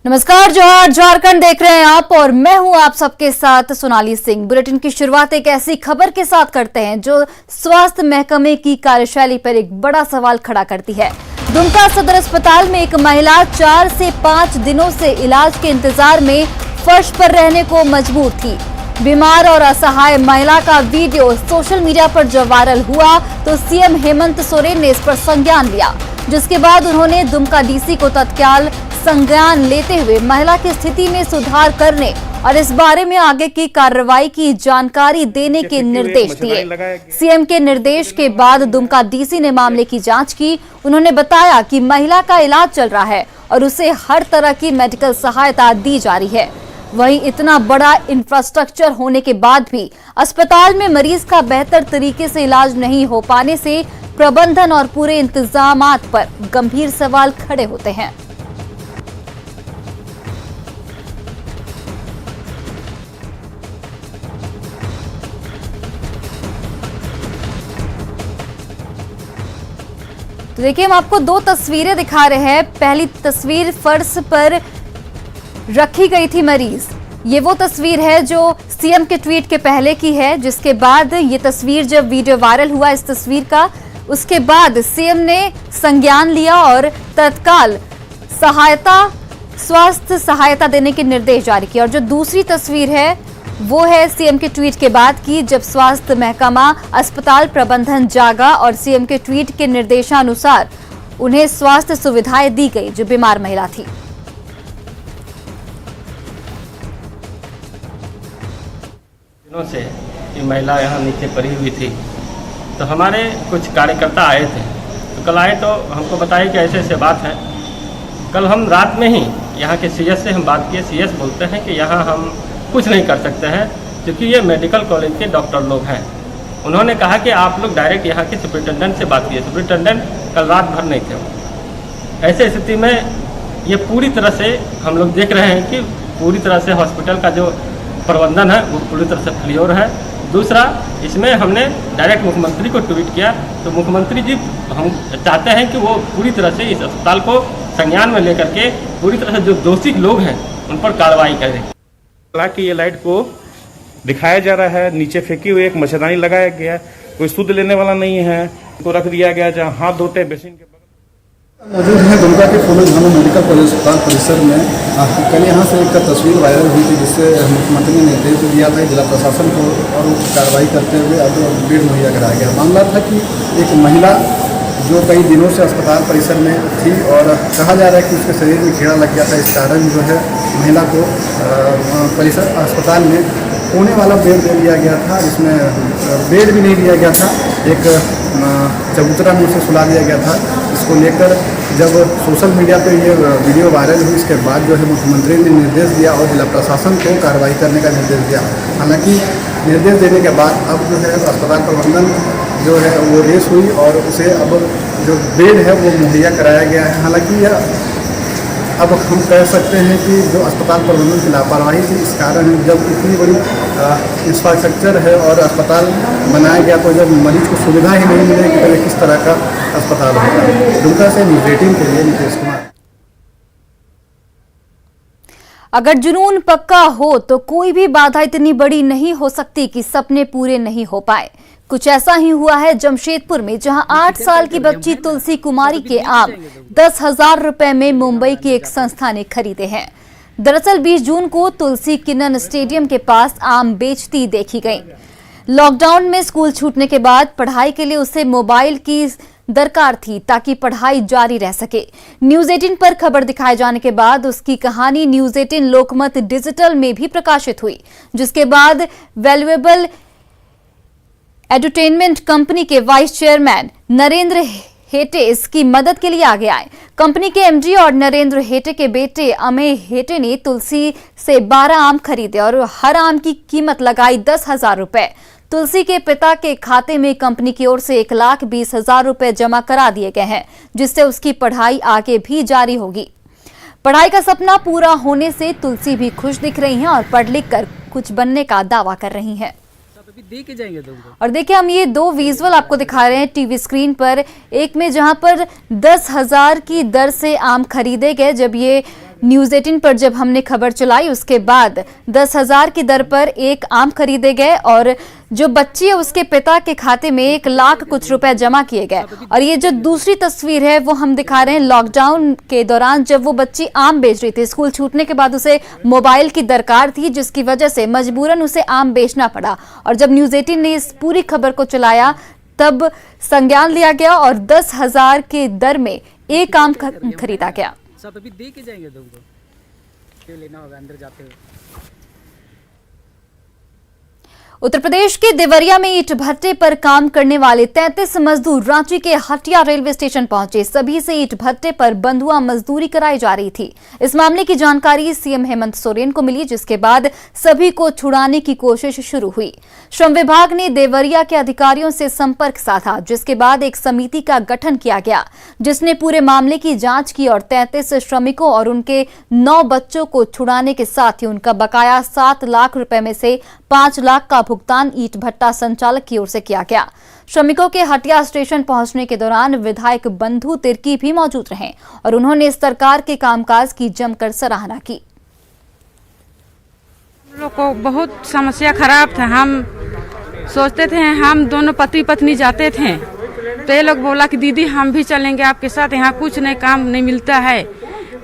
नमस्कार, जोहार झारखंड देख रहे हैं आप और मैं हूं आप सबके साथ सोनाली सिंह। बुलेटिन की शुरुआत एक ऐसी खबर के साथ करते हैं जो स्वास्थ्य महकमे की कार्यशैली पर एक बड़ा सवाल खड़ा करती है। दुमका सदर अस्पताल में एक महिला 4 से 5 दिनों से इलाज के इंतजार में फर्श पर रहने को मजबूर थी। बीमार और असहाय महिला का वीडियो सोशल मीडिया पर जब वायरल हुआ तो सीएम हेमंत सोरेन ने इस पर संज्ञान लिया, जिसके बाद उन्होंने दुमका डीसी को तत्काल संज्ञान लेते हुए महिला की स्थिति में सुधार करने और इस बारे में आगे की कार्रवाई की जानकारी देने के निर्देश दिए। सीएम के निर्देश के बाद दुमका डीसी ने मामले की जांच की। उन्होंने बताया कि महिला का इलाज चल रहा है और उसे हर तरह की मेडिकल सहायता दी जा रही है। वहीं इतना बड़ा इंफ्रास्ट्रक्चर होने के बाद भी अस्पताल में मरीज का बेहतर तरीके से इलाज नहीं हो पाने से प्रबंधन और पूरे इंतजामात पर गंभीर सवाल खड़े होते हैं। तो देखिए, हम आपको दो तस्वीरें दिखा रहे हैं। पहली तस्वीर फर्श पर रखी गई थी मरीज। ये वो तस्वीर है जो सीएम के ट्वीट के पहले की है, जिसके बाद ये तस्वीर जब वीडियो वायरल हुआ इस तस्वीर का, उसके बाद सीएम ने संज्ञान लिया और तत्काल स्वास्थ्य सहायता देने के निर्देश जारी किए। और जो दूसरी तस्वीर है वो है सीएम के ट्वीट के बाद की, जब स्वास्थ्य महकमा अस्पताल प्रबंधन जागा और सीएम के ट्वीट के निर्देशानुसार उन्हें स्वास्थ्य सुविधाएं दी गई जो बीमार महिला थी। दिनों से ये महिला यहाँ नीचे पड़ी हुई थी, तो हमारे कुछ कार्यकर्ता आए थे। तो कल आए तो हमको बताया कि ऐसे ऐसे बात है। कल हम रात में ही यहाँ के सीएस से हम बात किए। सीएस बोलते हैं कि यहाँ हम कुछ नहीं कर सकते हैं क्योंकि ये मेडिकल कॉलेज के डॉक्टर लोग हैं। उन्होंने कहा कि आप लोग डायरेक्ट यहाँ के सुपरिटेंडेंट से बात कीजिए। सुपरिटेंडेंट कल रात भर नहीं थे। ऐसे स्थिति में ये पूरी तरह से हम लोग देख रहे हैं कि पूरी तरह से हॉस्पिटल का जो प्रबंधन है वो पूरी तरह से फेल्योर है। दूसरा, इसमें हमने डायरेक्ट मुख्यमंत्री को ट्वीट किया, तो मुख्यमंत्री जी हम चाहते हैं कि वो पूरी तरह से इस अस्पताल को संज्ञान में लेकर के पूरी तरह से जो दोषी लोग हैं उन पर कार्रवाई करें। हालांकि ये लाइट को दिखाया जा रहा है, नीचे फेंकी हुई एक मच्छरदानी लगाया गया, कोई सूद लेने वाला नहीं है, तो रख दिया गया जहाँ हाथ धोते बेसिन के बगल। मौजूद है दुमका के फूलो झानो मेडिकल कॉलेज अस्पताल परिसर में। कल यहाँ से एक तस्वीर वायरल हुई थी जिससे मुख्यमंत्री ने निर्देश दिया था जिला प्रशासन को और कार्रवाई करते हुए अब बेड मुहैया कराया गया। मामला था कि एक महिला जो कई दिनों से अस्पताल परिसर में थी और कहा जा रहा है कि उसके शरीर में कीड़ा लग गया था। इस कारण जो है महिला को परिसर अस्पताल में कोने वाला बेड दे दिया गया था, जिसमें बेड भी नहीं दिया गया था, एक चबूतरा में उसे सुला दिया गया था। इसको लेकर जब सोशल मीडिया पर ये वीडियो वायरल हुई, इसके बाद जो है मुख्यमंत्री ने निर्देश दिया और जिला प्रशासन को कार्रवाई करने का निर्देश दिया। हालांकि निर्देश देने के बाद अब जो है अस्पताल प्रबंधन जो है वो रेस हुई और उसे अब जो बेड है वो मुहैया कराया गया है। हालांकि यह अब हम कह सकते हैं कि जो अस्पताल प्रबंधन की लापरवाही थी, इस कारण जब इतनी बड़ी इंफ्रास्ट्रक्चर है और अस्पताल बनाया गया तो जब मरीज को सुविधा ही नहीं मिलेगी तो किस तरह का अस्पताल होगा। दुमका से न्यूज़ 18 के लिए नीतीश कुमार। अगर जुनून पक्का हो तो कोई भी बाधा इतनी बड़ी नहीं हो सकती कि सपने पूरे नहीं हो पाए। कुछ ऐसा ही हुआ है जमशेदपुर में, जहां 8 साल की बच्ची तुलसी कुमारी के आम 10,000 रुपए में मुंबई की एक संस्था ने खरीदे हैं। दरअसल 20 जून को तुलसी किन्नन स्टेडियम के पास आम बेचती देखी गई। लॉकडाउन में स्कूल छूटने के बाद पढ़ाई के लिए उसे मोबाइल की दरकार थी ताकि पढ़ाई जारी रह सके। न्यूज़ 18 पर खबर दिखाए जाने के बाद उसकी कहानी न्यूज़ 18 लोकमत डिजिटल में भी प्रकाशित हुई, जिसके बाद वैल्यूएबल एंटरटेनमेंट कंपनी के वाइस चेयरमैन नरेंद्र हेटे इसकी मदद के लिए आगे आए। कंपनी के एमडी और नरेंद्र हेटे के बेटे अमेय हेटे ने तुलसी से 12 आम खरीदे और हर आम की कीमत लगाई 10,000 रुपए। तुलसी के पिता के खाते में कंपनी की ओर से 1,20,000 रुपए जमा करा दिए गए हैं, जिससे उसकी पढ़ाई आगे भी जारी होगी। पढ़ाई का सपना पूरा होने से तुलसी भी खुश दिख रही हैं और पढ़ लिख कर कुछ बनने का दावा कर रही हैं। दे के जाएंगे तुमको। और देखिए, हम ये दो विजुअल आपको दिखा रहे हैं टीवी स्क्रीन पर। एक में जहां पर 10,000 की दर से आम खरीदे गए, जब ये न्यूज 18 पर जब हमने खबर चलाई उसके बाद 10,000 की दर पर एक आम खरीदे गए और जो बच्ची है उसके पिता के खाते में 1 लाख कुछ रुपए जमा किए गए। और ये जो दूसरी तस्वीर है वो हम दिखा रहे हैं लॉकडाउन के दौरान जब वो बच्ची आम बेच रही थी। स्कूल छूटने के बाद उसे मोबाइल की दरकार थी जिसकी वजह से मजबूरन उसे आम बेचना पड़ा। और जब न्यूज 18 ने इस पूरी खबर को चलाया तब संज्ञान लिया गया और 10,000 के दर में एक आम खरीदा गया। सब अभी दे के जाएंगे तुमको, क्या लेना होगा अंदर जाते हुए। उत्तर प्रदेश के देवरिया में ईंट भट्टे पर काम करने वाले 33 मजदूर रांची के हटिया रेलवे स्टेशन पहुंचे। सभी से ईंट भट्टे पर बंधुआ मजदूरी कराई जा रही थी। इस मामले की जानकारी सीएम हेमंत सोरेन को मिली जिसके बाद सभी को छुड़ाने की कोशिश शुरू हुई। श्रम विभाग ने देवरिया के अधिकारियों से संपर्क साधा जिसके बाद एक समिति का गठन किया गया जिसने पूरे मामले की जांच की और 33 श्रमिकों और उनके 9 बच्चों को छुड़ाने के साथ ही उनका बकाया 7 लाख रुपए में से 5 लाख का भुगतान ईंट भट्टा संचालक की ओर से किया गया। श्रमिकों के हटिया स्टेशन पहुंचने के दौरान विधायक बंधु तिर्की भी मौजूद रहे और उन्होंने सरकार के कामकाज की जमकर सराहना की। हम लोग को बहुत समस्या खराब था। हम सोचते थे हम दोनों पति पत्नी जाते थे तो ये लोग बोला कि दीदी हम भी चलेंगे आपके साथ, यहाँ कुछ नहीं काम नहीं मिलता है,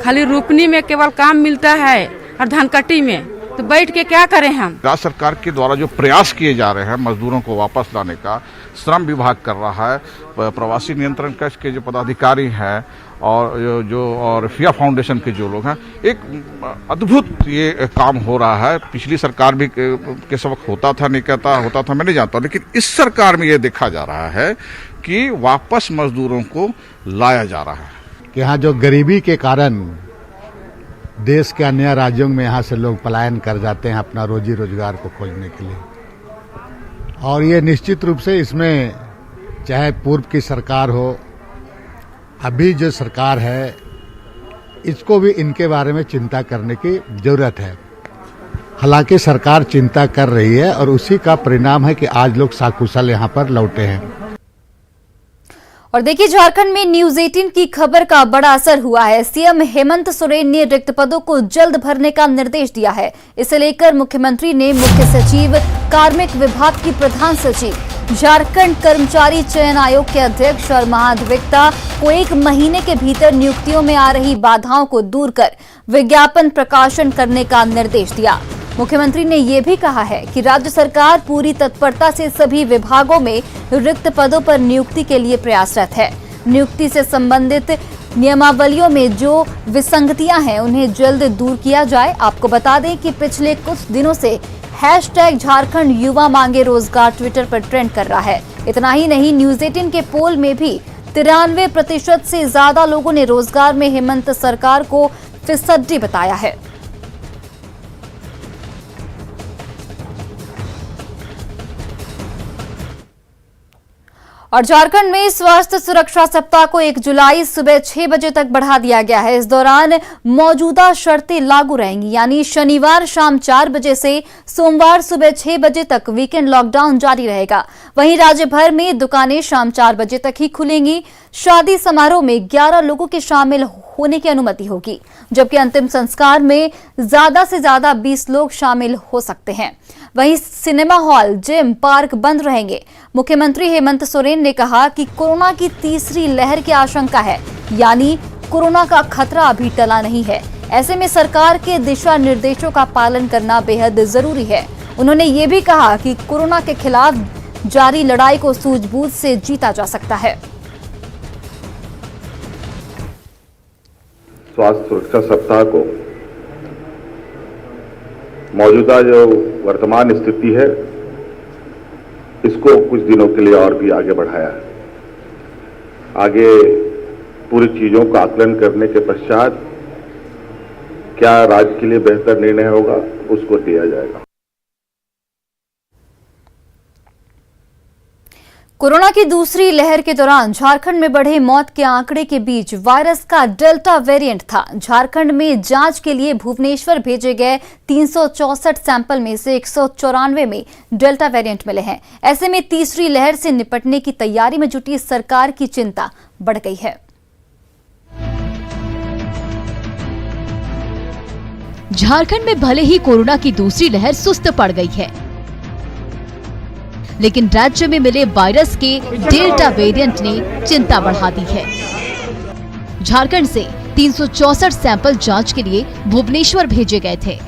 खाली रोपनी में केवल काम मिलता है और धनकट्टी में, तो बैठ के क्या करें हम। राज्य सरकार के द्वारा जो प्रयास किए जा रहे हैं मजदूरों को वापस लाने का, श्रम विभाग कर रहा है, प्रवासी नियंत्रण कक्ष के जो पदाधिकारी हैं और फिया फाउंडेशन के जो लोग हैं, एक अद्भुत ये काम हो रहा है। पिछली सरकार भी के सबक होता था नहीं कहता होता था मैं नहीं जानता, लेकिन इस सरकार में ये देखा जा रहा है कि वापस मजदूरों को लाया जा रहा है। यहाँ जो गरीबी के कारण देश के अन्य राज्यों में यहाँ से लोग पलायन कर जाते हैं अपना रोजी रोजगार को खोजने के लिए, और ये निश्चित रूप से इसमें चाहे पूर्व की सरकार हो, अभी जो सरकार है, इसको भी इनके बारे में चिंता करने की जरूरत है। हालांकि सरकार चिंता कर रही है और उसी का परिणाम है कि आज लोग सकुशल यहाँ पर लौटे हैं। और देखिए झारखंड में न्यूज 18 की खबर का बड़ा असर हुआ है। सीएम हेमंत सोरेन ने रिक्त पदों को जल्द भरने का निर्देश दिया है। इसे लेकर मुख्यमंत्री ने मुख्य सचिव, कार्मिक विभाग की प्रधान सचिव, झारखंड कर्मचारी चयन आयोग के अध्यक्ष और महाधिवक्ता को 1 महीने के भीतर नियुक्तियों में आ रही बाधाओं को दूर कर विज्ञापन प्रकाशन करने का निर्देश दिया। मुख्यमंत्री ने यह भी कहा है कि राज्य सरकार पूरी तत्परता से सभी विभागों में रिक्त पदों पर नियुक्ति के लिए प्रयासरत है। नियुक्ति से संबंधित नियमावलियों में जो विसंगतियां हैं उन्हें जल्द दूर किया जाए। आपको बता दें कि पिछले कुछ दिनों से #झारखंड युवा मांगे रोजगार ट्विटर पर ट्रेंड कर रहा है। इतना ही नहीं, न्यूज 18 के पोल में भी 93% से ज्यादा लोगों ने रोजगार में हेमंत सरकार को फिसड्डी बताया है। और झारखंड में स्वास्थ्य सुरक्षा सप्ताह को 1 जुलाई सुबह 6 बजे तक बढ़ा दिया गया है। इस दौरान मौजूदा शर्तें लागू रहेंगी, यानी शनिवार शाम 4 बजे से सोमवार सुबह 6 बजे तक वीकेंड लॉकडाउन जारी रहेगा। वहीं राज्य भर में दुकानें शाम 4 बजे तक ही खुलेंगी। शादी समारोह में 11 लोगों के शामिल होने की अनुमति होगी, जबकि अंतिम संस्कार में ज्यादा से ज्यादा 20 लोग शामिल हो सकते हैं। वहीं सिनेमा हॉल, जिम, पार्क बंद रहेंगे। मुख्यमंत्री हेमंत सोरेन ने कहा कि कोरोना की तीसरी लहर की आशंका है, यानी कोरोना का खतरा अभी टला नहीं है। ऐसे में सरकार के दिशा निर्देशों का पालन करना बेहद जरूरी है। उन्होंने ये भी कहा कि कोरोना के खिलाफ जारी लड़ाई को सूझबूझ से जीता जा सकता है। स्वास्थ्य सुरक्षा सप्ताह को मौजूदा जो वर्तमान स्थिति है इसको कुछ दिनों के लिए और भी आगे बढ़ाया है। आगे पूरी चीजों का आकलन करने के पश्चात क्या राज्य के लिए बेहतर निर्णय होगा उसको दिया जाएगा। कोरोना की दूसरी लहर के दौरान झारखंड में बढ़े मौत के आंकड़े के बीच वायरस का डेल्टा वेरिएंट था। झारखंड में जांच के लिए भुवनेश्वर भेजे गए 364 सैंपल में से 194 में डेल्टा वेरिएंट मिले हैं। ऐसे में तीसरी लहर से निपटने की तैयारी में जुटी सरकार की चिंता बढ़ गई है। झारखंड में भले ही कोरोना की दूसरी लहर सुस्त पड़ गई है, लेकिन राज्य में मिले वायरस के डेल्टा वेरिएंट ने चिंता बढ़ा दी है। झारखंड से 364 सैंपल जांच के लिए भुवनेश्वर भेजे गए थे,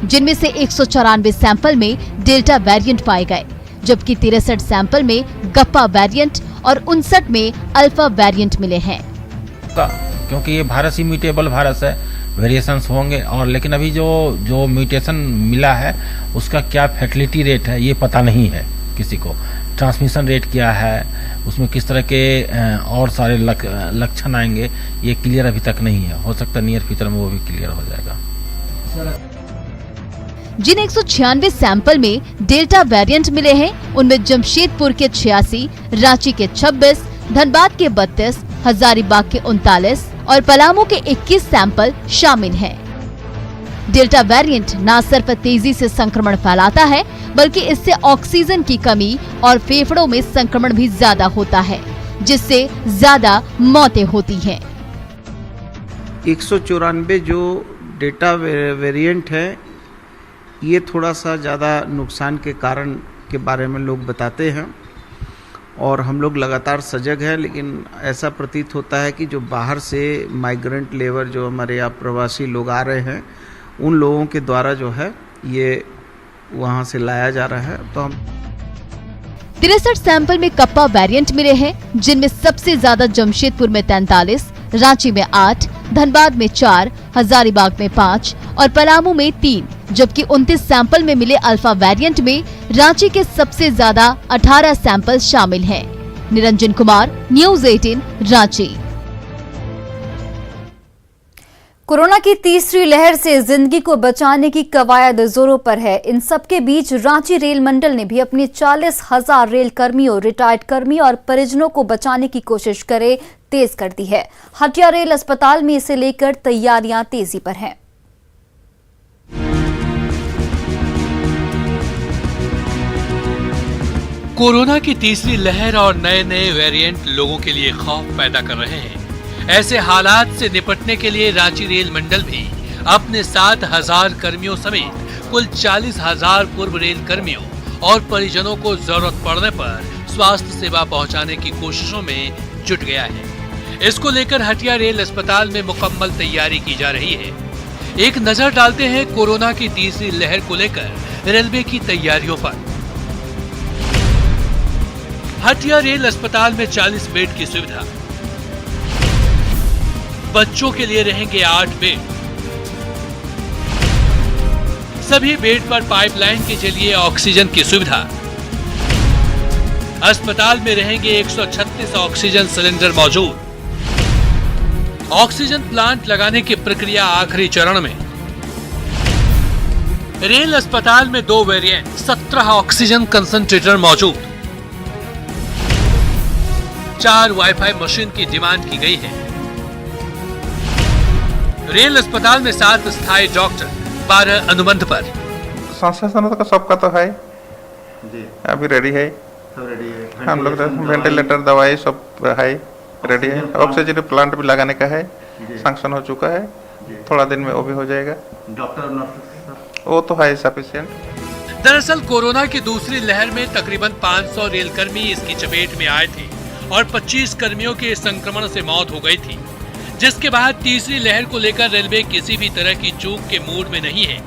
जिनमें से 194 सैंपल में डेल्टा वेरिएंट पाए गए, जबकि 63 सैंपल में गप्पा वेरिएंट और 59 में अल्फा वेरिएंट मिले हैं। क्योंकि ये वायरस ही म्यूटेबल वायरस है, वेरिएशंस होंगे, और लेकिन अभी जो म्यूटेशन मिला है उसका क्या फैटिलिटी रेट है ये पता नहीं है किसी को। ट्रांसमिशन रेट क्या है, उसमें किस तरह के और सारे लक्षण आएंगे, ये क्लियर अभी तक नहीं है। हो सकता है नियर फ्यूचर में वो भी क्लियर हो जाएगा। जिन 196 सैंपल में डेल्टा वेरिएंट मिले हैं, उनमें जमशेदपुर के 86, रांची के 26, धनबाद के 32, हजारीबाग के 39 और पलामू के 21 सैंपल शामिल हैं। डेल्टा वेरिएंट न सिर्फ तेजी से संक्रमण फैलाता है, बल्कि इससे ऑक्सीजन की कमी और फेफड़ों में संक्रमण भी ज्यादा होता है, जिससे ज्यादा मौतें होती हैं। 194 जो डेल्टा वेरिएंट है, ये थोड़ा सा ज़्यादा नुकसान के कारण के बारे में लोग बताते हैं और हम लोग लगातार सजग हैं, लेकिन ऐसा प्रतीत होता है कि जो बाहर से माइग्रेंट लेबर, जो हमारे यहाँ प्रवासी लोग आ रहे हैं, उन लोगों के द्वारा जो है ये वहाँ से लाया जा रहा है। तो हम 63 सैंपल में कप्पा वेरिएंट मिले हैं, जिनमें सबसे ज्यादा जमशेदपुर में 43, रांची में 8, धनबाद में 4, हजारीबाग में 5 और पलामू में 3, जबकि 29 सैंपल में मिले अल्फा वेरिएंट में रांची के सबसे ज्यादा 18 सैंपल शामिल हैं। निरंजन कुमार, न्यूज़ 18, रांची। कोरोना की तीसरी लहर से जिंदगी को बचाने की कवायद जोरों पर है। इन सबके बीच रांची रेल मंडल ने भी अपने 40,000 रेल कर्मियों, रिटायर्ड कर्मी और परिजनों को बचाने की कोशिश तेज कर दी है। हटिया रेल अस्पताल में इसे लेकर तैयारियां तेजी पर हैं। कोरोना की तीसरी लहर और नए नए वेरिएंट लोगों के लिए खौफ पैदा कर रहे हैं। ऐसे हालात से निपटने के लिए रांची रेल मंडल भी अपने 7,000 कर्मियों समेत कुल 40,000 पूर्व रेल कर्मियों और परिजनों को जरूरत पड़ने पर स्वास्थ्य सेवा पहुंचाने की कोशिशों में जुट गया है। इसको लेकर हटिया रेल अस्पताल में मुकम्मल तैयारी की जा रही है। एक नजर डालते हैं कोरोना की तीसरी लहर को लेकर रेलवे की तैयारियों पर। हटिया रेल अस्पताल में 40 बेड की सुविधा, बच्चों के लिए रहेंगे 8 बेड, सभी बेड पर पाइपलाइन के जरिए ऑक्सीजन की सुविधा। अस्पताल में रहेंगे 136 ऑक्सीजन सिलेंडर मौजूद। ऑक्सीजन प्लांट लगाने की प्रक्रिया आखिरी चरण में। रेल अस्पताल में 2 वेरिएंट, 17 ऑक्सीजन कंसंट्रेटर मौजूद। 4 वाईफाई मशीन की डिमांड की गई है। रेल अस्पताल में 7 स्थायी डॉक्टर, 12 अनुबंध पर। संस्थान का सबका तो है जी, अभी रेडी है, सब रेडी है। हम लोग वेंटिलेटर, दवाई सब है, रेडी है। ऑक्सीजन प्लांट भी लगाने का है, सैंक्शन हो चुका है, थोड़ा दिन में वो भी हो जाएगा। डॉक्टर नर्स वो तो है सफिशिएंट। दरअसल कोरोना की दूसरी लहर में तकरीबन 500 रेलकर्मी इसकी चपेट में आए थे और 25 कर्मियों के संक्रमण से मौत हो गई थी, जिसके बाद तीसरी लहर को लेकर रेलवे किसी भी तरह की चूक के मूड में नहीं है।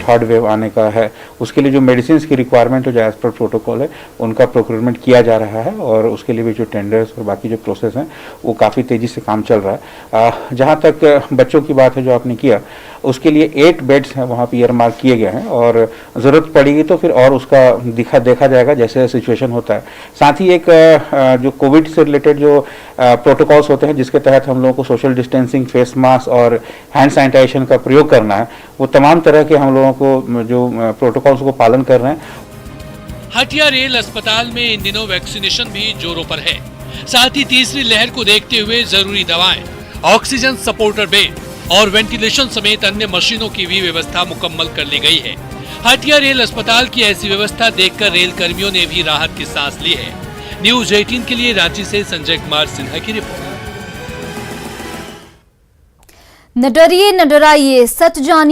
थर्ड वेव आने का है, उसके लिए जो मेडिसिन की रिक्वायरमेंट है, जो एज पर प्रोटोकॉल है, उनका प्रोक्योरमेंट किया जा रहा है और उसके लिए भी जो टेंडर्स और बाकी जो प्रोसेस हैं वो काफ़ी तेज़ी से काम चल रहा है। जहाँ तक बच्चों की बात है जो आपने किया, उसके लिए 8 बेड्स हैं वहाँ पे ईयरमार्क किए गए हैं और ज़रूरत पड़ेगी तो फिर और उसका देखा जाएगा जैसे सिचुएशन होता है। साथ ही एक जो कोविड से रिलेटेड जो प्रोटोकॉल्स होते हैं जिसके तहत हम लोगों को सोशल डिस्टेंसिंग, फेस मास्क और हैंड सैनिटाइजेशन का प्रयोग करना है, वो तमाम तरह के हम लोगों को जो प्रोटोकॉल्स को पालन कर रहे हैं। हटिया रेल अस्पताल में इन दिनों वैक्सीनेशन भी जोरों पर है। साथ ही तीसरी लहर को देखते हुए जरूरी दवाएं, ऑक्सीजन सपोर्टर बेड और वेंटिलेशन समेत अन्य मशीनों की भी व्यवस्था मुकम्मल कर ली गई है। हटिया रेल अस्पताल की ऐसी व्यवस्था देखकर रेल कर्मियों ने भी राहत की सांस ली है। न्यूज़ 18 के लिए रांची से संजय कुमार सिन्हा की रिपोर्ट। न डरिए न डराइए, सच जानिए।